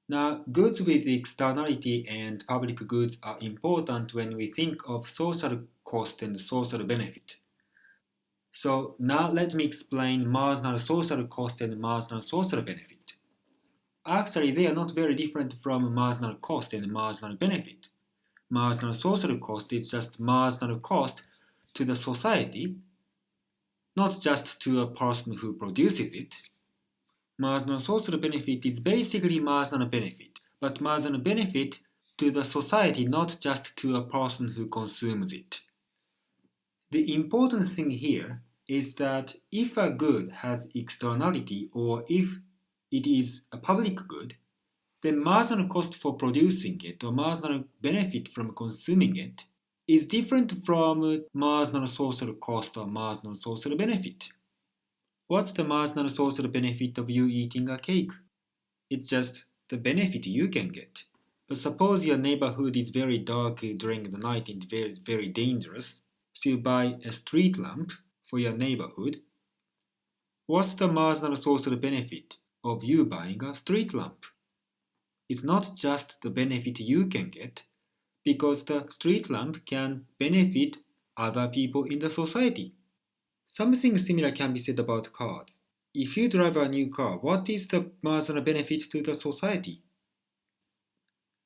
Now, goods with externality and public goods are important when we think of social cost and social benefit. So now let me explain marginal social cost and marginal social benefit. Actually, they are not very different from marginal cost and marginal benefit. Marginal social cost is just marginal cost to the society, not just to a person who produces it. Marginal social benefit is basically marginal benefit, but marginal benefit to the society, not just to a person who consumes it. The important thing here is that if a good has externality or if it is a public good, then marginal cost for producing it or marginal benefit from consuming it is different from marginal social cost or marginal social benefit. What's the marginal social benefit of you eating a cake? It's just the benefit you can get. But suppose your neighborhood is very dark during the night and very dangerous, so you buy a street lamp for your neighborhood. What's the marginal social benefit of you buying a street lamp? It's not just the benefit you can get, because the street lamp can benefit other people in the society. Something similar can be said about cars. If you drive a new car, what is the marginal benefit to the society?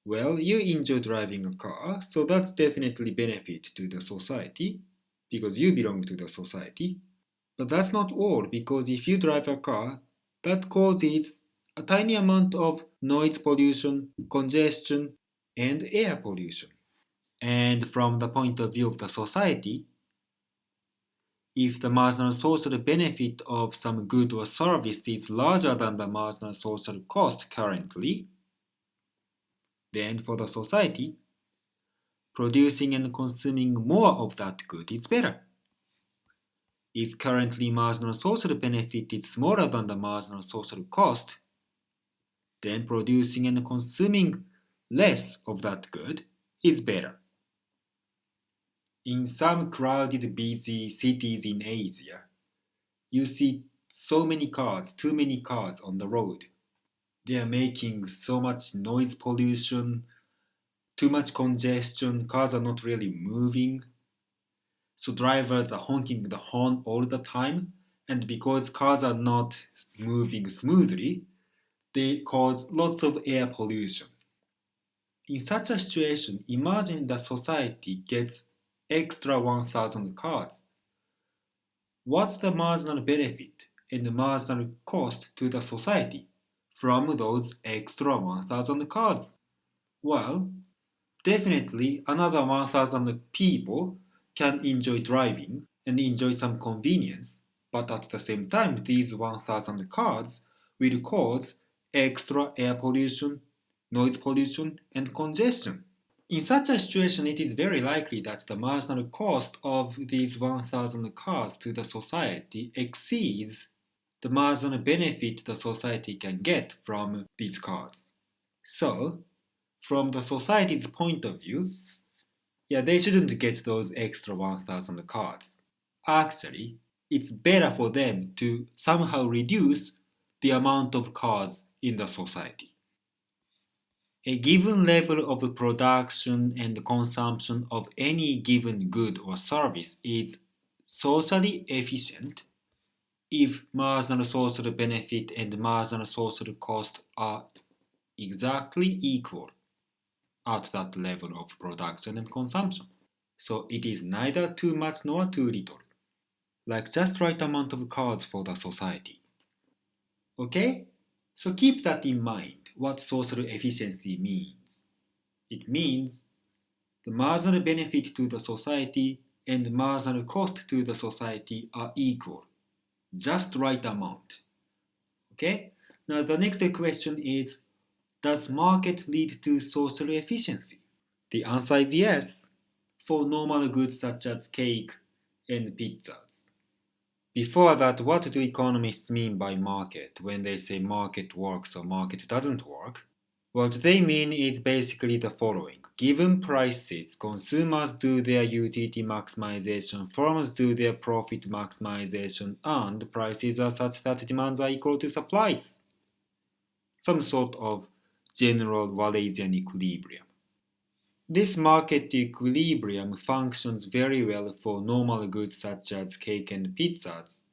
Well, you enjoy driving a car, so that's definitely benefit to the society, because you belong to the society. But that's not all, because if you drive a car, that causes a tiny amount of noise pollution, congestion, and air pollution. And from the point of view of the society, if the marginal social benefit of some good or service is larger than the marginal social cost currently, then for the society, producing and consuming more of that good is better. If currently marginal social benefit is smaller than the marginal social cost, then producing and consuming less of that good is better. In some crowded, busy cities in Asia, you see so many cars, too many cars on the road. They are making so much noise pollution, too much congestion, cars are not really moving. So drivers are honking the horn all the time, and because cars are not moving smoothly, they cause lots of air pollution. In such a situation, imagine the society gets extra 1,000 cars. What's the marginal benefit and the marginal cost to the society from those extra 1,000 cars? Well, definitely another 1,000 people can enjoy driving and enjoy some convenience, but at the same time, these 1,000 cars will cause extra air pollution, noise pollution, and congestion. In such a situation, it is very likely that the marginal cost of these 1,000 cars to the society exceeds the marginal benefit the society can get from these cars. So, from the society's point of view, they shouldn't get those extra 1,000 cars. Actually, it's better for them to somehow reduce the amount of cars in the society. A given level of production and consumption of any given good or service is socially efficient if marginal social benefit and marginal social cost are exactly equal at that level of production and consumption. So it is neither too much nor too little, like just right amount of cars for the society. Okay? So keep that in mind, what social efficiency means. It means the marginal benefit to the society and marginal cost to the society are equal, just right amount. Okay? Now the next question is, does market lead to social efficiency? The answer is yes, for normal goods such as cake and pizzas. Before that, what do economists mean by market when they say market works or market doesn't work? What they mean is basically the following. Given prices, consumers do their utility maximization, firms do their profit maximization, and prices are such that demands are equal to supplies. Some sort of general Wallacean equilibrium. This market equilibrium functions very well for normal goods such as cake and pizzas,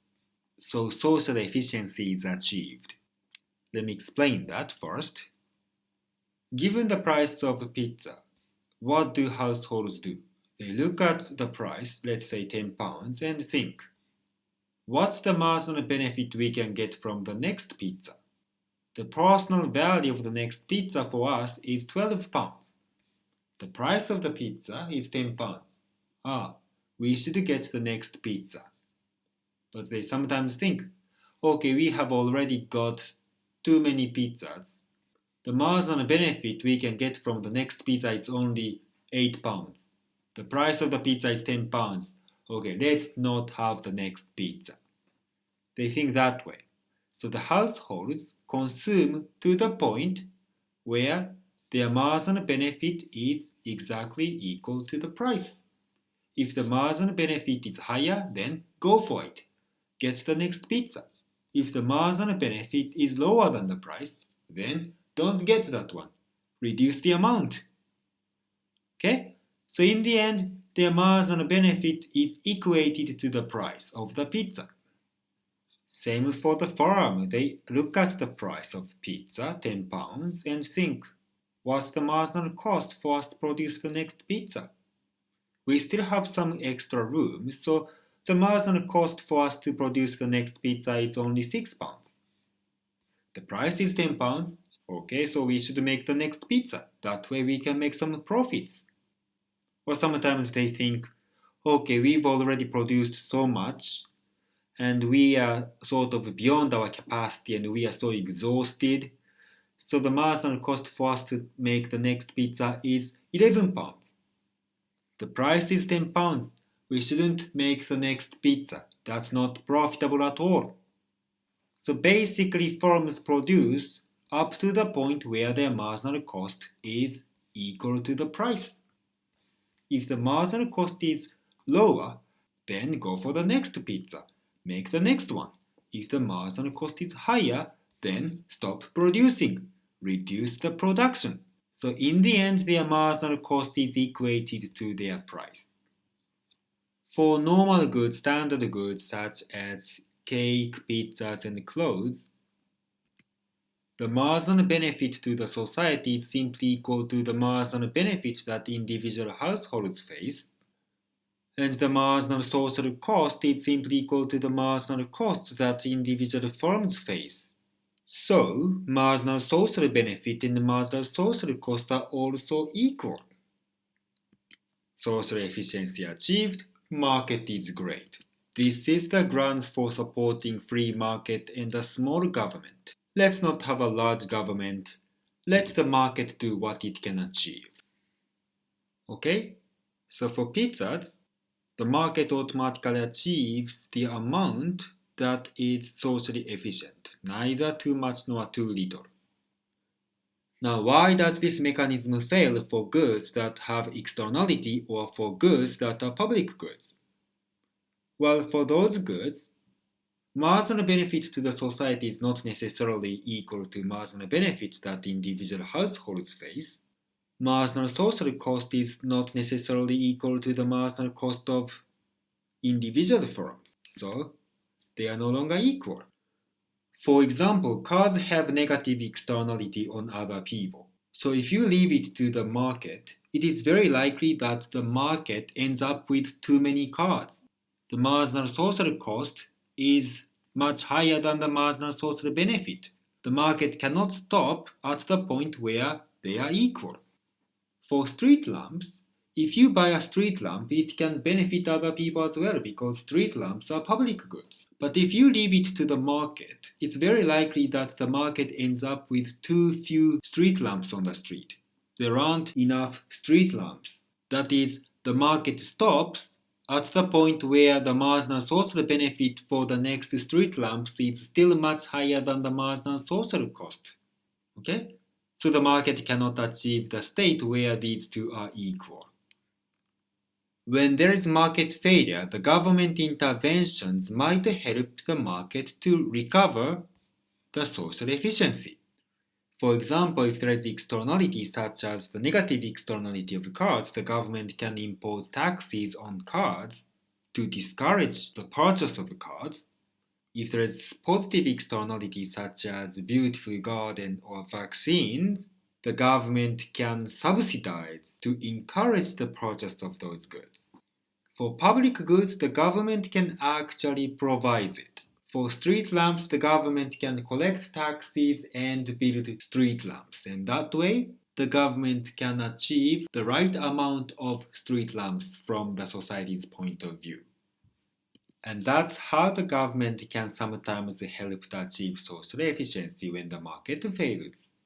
so social efficiency is achieved. Let me explain that first. Given the price of pizza, what do households do? They look at the price, let's say £10, and think, what's the marginal benefit we can get from the next pizza? The personal value of the next pizza for us is £12. The price of the pizza is £10. We should get the next pizza. But they sometimes think, okay, we have already got too many pizzas. The marginal benefit we can get from the next pizza is only £8. The price of the pizza is £10. Okay, let's not have the next pizza. They think that way. So the households consume to the point where their marginal benefit is exactly equal to the price. If the marginal benefit is higher, then go for it. Get the next pizza. If the marginal benefit is lower than the price, then don't get that one. Reduce the amount. Okay? So in the end, their marginal benefit is equated to the price of the pizza. Same for the farm. They look at the price of pizza, £10, and think, what's the marginal cost for us to produce the next pizza? We still have some extra room, so the marginal cost for us to produce the next pizza is only £6. The price is £10. Okay, so we should make the next pizza. That way we can make some profits. Or sometimes they think, okay, we've already produced so much, and we are sort of beyond our capacity and we are so exhausted. So the marginal cost for us to make the next pizza is £11. The price is £10. We shouldn't make the next pizza. That's not profitable at all. So basically firms produce up to the point where their marginal cost is equal to the price. If the marginal cost is lower, then go for the next pizza. Make the next one. If the marginal cost is higher, then stop producing. Reduce the production. So in the end, their marginal cost is equated to their price. For normal goods, standard goods such as cake, pizzas, and clothes, the marginal benefit to the society is simply equal to the marginal benefit that individual households face, and the marginal social cost is simply equal to the marginal cost that individual firms face. So, marginal social benefit and marginal social cost are also equal. Social efficiency achieved, market is great. This is the grounds for supporting free market and a small government. Let's not have a large government. Let the market do what it can achieve. Okay? So for pizzas, the market automatically achieves the amount that is socially efficient, neither too much nor too little. Now, why does this mechanism fail for goods that have externality or for goods that are public goods? Well, for those goods, marginal benefit to the society is not necessarily equal to marginal benefit that individual households face. Marginal social cost is not necessarily equal to the marginal cost of individual firms, so they are no longer equal. For example, cars have negative externality on other people. So if you leave it to the market, it is very likely that the market ends up with too many cars. The marginal social cost is much higher than the marginal social benefit. The market cannot stop at the point where they are equal. For street lamps, if you buy a street lamp, it can benefit other people as well because street lamps are public goods. But if you leave it to the market, it's very likely that the market ends up with too few street lamps on the street. There aren't enough street lamps. That is, the market stops at the point where the marginal social benefit for the next street lamps is still much higher than the marginal social cost. Okay? So the market cannot achieve the state where these two are equal. When there is market failure, the government interventions might help the market to recover the social efficiency. For example, if there is externality such as the negative externality of cards, the government can impose taxes on cards to discourage the purchase of cards. If there is positive externality such as beautiful garden or vaccines, the government can subsidize to encourage the purchase of those goods. For public goods, the government can actually provide it. For street lamps, the government can collect taxes and build street lamps, and that way, the government can achieve the right amount of street lamps from the society's point of view. And that's how the government can sometimes help to achieve social efficiency when the market fails.